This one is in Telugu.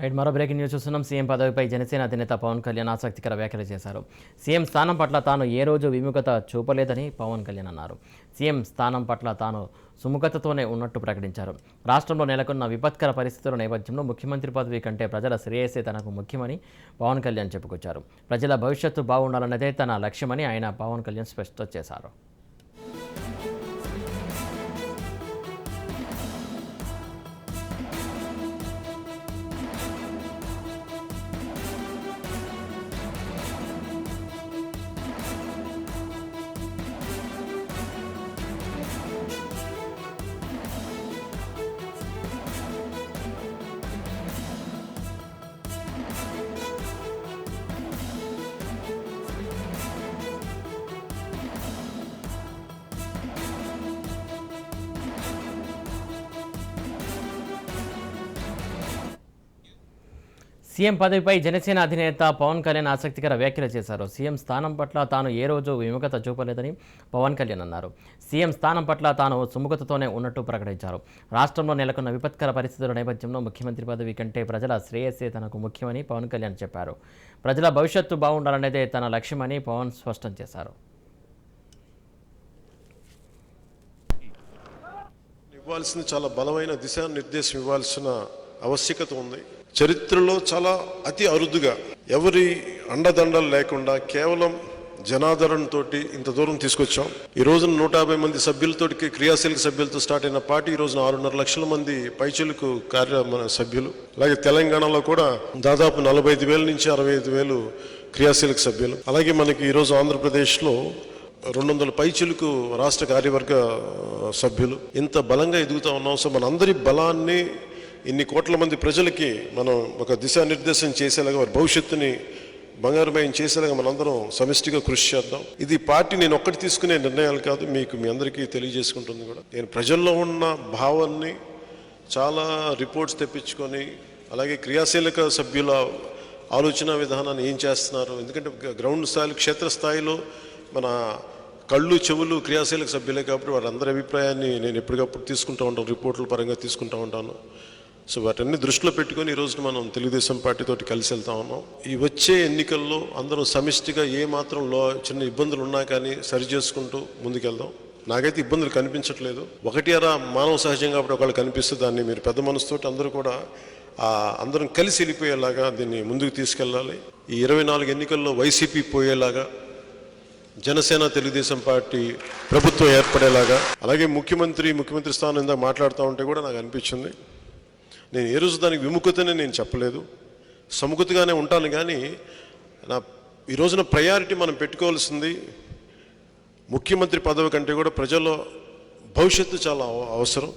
రైట్, మరో బ్రేకింగ్ న్యూస్ చూస్తున్నాం. సీఎం పదవిపై జనసేన అధినేత పవన్ కళ్యాణ్ ఆసక్తికర వ్యాఖ్యలు చేశారు. సీఎం స్థానం పట్ల తాను ఏ రోజు విముఖత చూపలేదని పవన్ కళ్యాణ్ అన్నారు. సీఎం స్థానం పట్ల తాను సుముఖతతోనే ఉన్నట్టు ప్రకటించారు. రాష్ట్రంలో నెలకొన్న విపత్కర పరిస్థితుల నేపథ్యంలో ముఖ్యమంత్రి పదవి కంటే ప్రజల శ్రేయస్సే తనకు ముఖ్యమని పవన్ కళ్యాణ్ చెప్పుకొచ్చారు. ప్రజల భవిష్యత్తు బాగుండాలన్నదే తన లక్ష్యమని ఆయన పవన్ కళ్యాణ్ స్పష్టం చేశారు. సీఎం పదవిపై జనసేన అధినేత పవన్ కళ్యాణ్ ఆసక్తికర వ్యాఖ్యలు చేశారు. సీఎం స్థానం పట్ల తాను ఏ రోజు విముఖత చూపలేదని పవన్ కళ్యాణ్ అన్నారు. సీఎం స్థానం పట్ల తాను సుముఖతతోనే ఉన్నట్టు ప్రకటించారు. రాష్ట్రంలో నెలకొన్న విపత్కర పరిస్థితుల నేపథ్యంలో ముఖ్యమంత్రి పదవి కంటే ప్రజల శ్రేయస్సే తనకు ముఖ్యమని పవన్ కళ్యాణ్ చెప్పారు. ప్రజల భవిష్యత్తు బాగుండాలనేదే తన లక్ష్యమని పవన్ స్పష్టం చేశారు. ఇవ్వాల్సిన చాలా బలమైన దిశానిర్దేశం ఇవ్వాల్సిన ఆవశ్యకత ఉంది. చరిత్రలో చాలా అతి అరుదుగా ఎవరి అండదండలు లేకుండా కేవలం జనాదరణతో ఇంత దూరం తీసుకొచ్చాం. ఈ రోజున 150 మంది సభ్యులతో, క్రియాశీలక సభ్యులతో స్టార్ట్ అయిన పార్టీ ఈ రోజున 6.5 లక్షల మంది పైచిలకు సభ్యులు. అలాగే తెలంగాణలో కూడా దాదాపు 45,000 నుంచి 65,000 క్రియాశీలక సభ్యులు. అలాగే మనకి ఈరోజు ఆంధ్రప్రదేశ్లో 200 పైచిలకు రాష్ట్ర కార్యవర్గ సభ్యులు. ఇంత బలంగా ఎదుగుతూ ఉన్నాం. సో మనందరి బలాన్ని ఇన్ని కోట్ల మంది ప్రజలకి మనం ఒక దిశానిర్దేశం చేసేలాగా, వారి భవిష్యత్తుని బంగారుమయం చేసేలాగా మనందరం సమిష్టిగా కృషి చేద్దాం. ఇది పార్టీ నేను ఒక్కటి తీసుకునే నిర్ణయాలు కాదు, మీ అందరికీ తెలియజేసుకుంటుంది కూడా. నేను ప్రజల్లో ఉన్న భావాన్ని చాలా రిపోర్ట్స్ తెప్పించుకొని, అలాగే క్రియాశీలక సభ్యుల ఆలోచన విధానాన్ని ఏం చేస్తున్నారు, ఎందుకంటే గ్రౌండ్ స్థాయిలో, క్షేత్రస్థాయిలో మన కళ్ళు చెవులు క్రియాశీలక సభ్యులే కాబట్టి వారందరి అభిప్రాయాన్ని నేను ఎప్పటికప్పుడు తీసుకుంటూ ఉంటాను, రిపోర్టుల పరంగా తీసుకుంటూ ఉంటాను. సో వాటన్ని దృష్టిలో పెట్టుకొని ఈరోజు మనం తెలుగుదేశం పార్టీతోటి కలిసి వెళ్తా ఉన్నాం. ఈ వచ్చే ఎన్నికల్లో అందరూ సమిష్టిగా ఏ మాత్రం చిన్న ఇబ్బందులు ఉన్నా కానీ సరి చేసుకుంటూ ముందుకెళ్దాం. నాకైతే ఇబ్బందులు కనిపించట్లేదు. ఒకటి అరా మానవ సహజం కాబట్టి ఒకళ్ళు కనిపిస్తే దాన్ని మీరు పెద్ద మనసుతోటి అందరూ కూడా అందరం కలిసి వెళ్ళిపోయేలాగా దీన్ని ముందుకు తీసుకెళ్ళాలి. ఈ 24 ఎన్నికల్లో వైసీపీ పోయేలాగా, జనసేన తెలుగుదేశం పార్టీ ప్రభుత్వం ఏర్పడేలాగా, అలాగే ముఖ్యమంత్రి స్థానం ఇందాక మాట్లాడుతూ ఉంటే కూడా నాకు అనిపించింది, నేను ఏ రోజు దానికి విముఖతనే నేను చెప్పలేదు, సముఖతగానే ఉంటాను. కానీ ఈ రోజున ప్రయారిటీ మనం పెట్టుకోవాల్సింది ముఖ్యమంత్రి పదవి కంటే కూడా ప్రజల భవిష్యత్తు చాలా అవసరం.